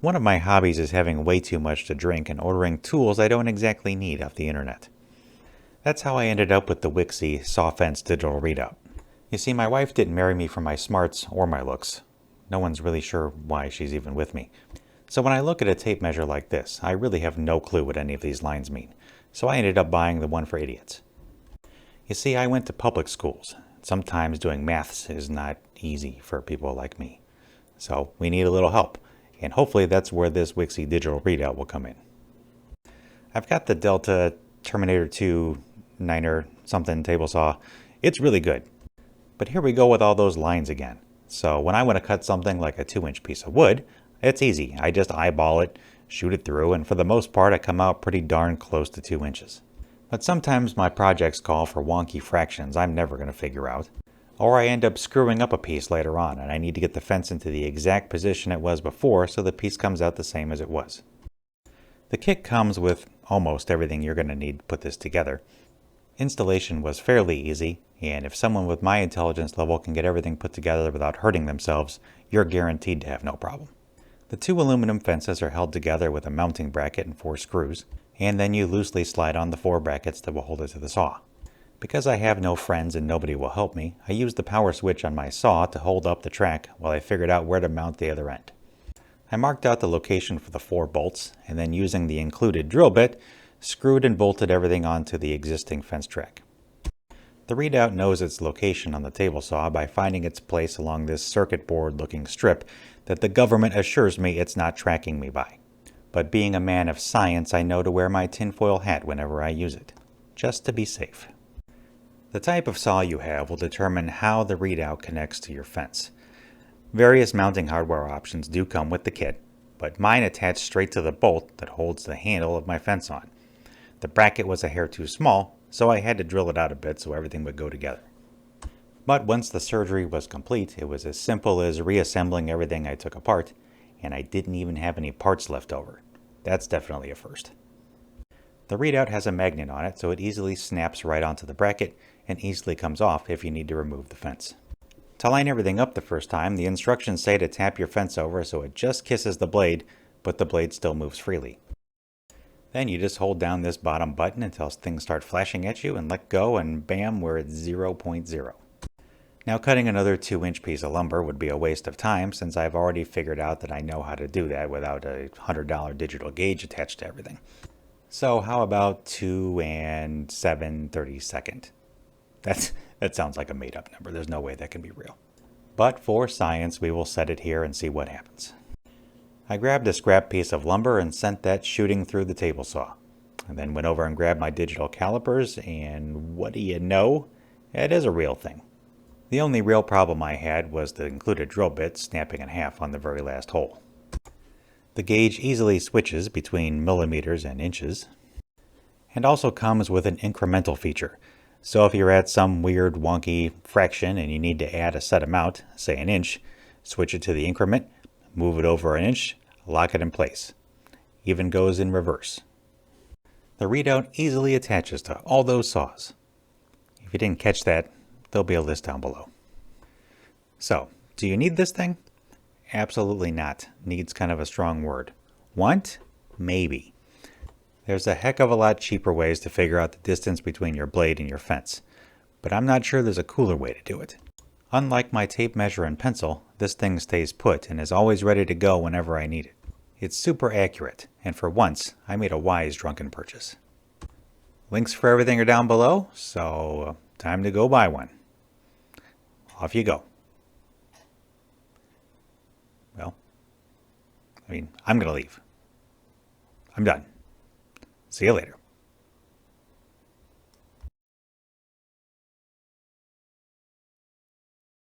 One of my hobbies is having way too much to drink and ordering tools I don't exactly need off the internet. That's how I ended up with the Wixey saw fence digital readout. You see, my wife didn't marry me for my smarts or my looks. No one's really sure why she's even with me. So when I look at a tape measure like this, I really have no clue what any of these lines mean. So I ended up buying the one for idiots. You see, I went to public schools. Sometimes doing maths is not easy for people like me. So we need a little help. And hopefully that's where this Wixey digital readout will come in. I've got the Delta Terminator 2 9er something table saw. It's really good. But here we go with all those lines again. So when I want to cut something like a 2-inch piece of wood, it's easy. I just eyeball it, shoot it through, and for the most part I come out pretty darn close to 2 inches. But sometimes my projects call for wonky fractions I'm never going to figure out. Or I end up screwing up a piece later on and I need to get the fence into the exact position it was before so the piece comes out the same as it was. The kit comes with almost everything you're going to need to put this together. Installation was fairly easy, and if someone with my intelligence level can get everything put together without hurting themselves, you're guaranteed to have no problem. The 2 aluminum fences are held together with a mounting bracket and 4 screws, and then you loosely slide on the 4 brackets that will hold it to the saw. Because I have no friends and nobody will help me, I used the power switch on my saw to hold up the track while I figured out where to mount the other end. I marked out the location for the 4 bolts, and then using the included drill bit, screwed and bolted everything onto the existing fence track. The Readout knows its location on the table saw by finding its place along this circuit board looking strip that the government assures me it's not tracking me by. But being a man of science, I know to wear my tinfoil hat whenever I use it, just to be safe. The type of saw you have will determine how the Readout connects to your fence. Various mounting hardware options do come with the kit, but mine attached straight to the bolt that holds the handle of my fence on. The bracket was a hair too small, so I had to drill it out a bit so everything would go together. But once the surgery was complete, it was as simple as reassembling everything I took apart, and I didn't even have any parts left over. That's definitely a first. The Readout has a magnet on it, so it easily snaps right onto the bracket and easily comes off if you need to remove the fence. To line everything up the first time, the instructions say to tap your fence over so it just kisses the blade, but the blade still moves freely. Then you just hold down this bottom button until things start flashing at you and let go, and bam, we're at 0.0. Now cutting another 2-inch piece of lumber would be a waste of time since I've already figured out that I know how to do that without a $100 digital gauge attached to everything. So how about 2 and 7/32? That sounds like a made-up number. There's no way that can be real. But for science, we will set it here and see what happens. I grabbed a scrap piece of lumber and sent that shooting through the table saw. I then went over and grabbed my digital calipers, and what do you know? It is a real thing. The only real problem I had was the included drill bit snapping in half on the very last hole. The gauge easily switches between millimeters and inches, and also comes with an incremental feature. So if you're at some weird wonky fraction and you need to add a set amount, say an inch, switch it to the increment, move it over an inch, lock it in place. Even goes in reverse. The Readout easily attaches to all those saws. If you didn't catch that, there'll be a list down below. So, do you need this thing? Absolutely not. Needs kind of a strong word. Want? Maybe. There's a heck of a lot cheaper ways to figure out the distance between your blade and your fence, but I'm not sure there's a cooler way to do it. Unlike my tape measure and pencil, this thing stays put and is always ready to go whenever I need it. It's super accurate, and for once, I made a wise drunken purchase. Links for everything are down below, so time to go buy one. Off you go. Well, I'm going to leave. I'm done. See you later.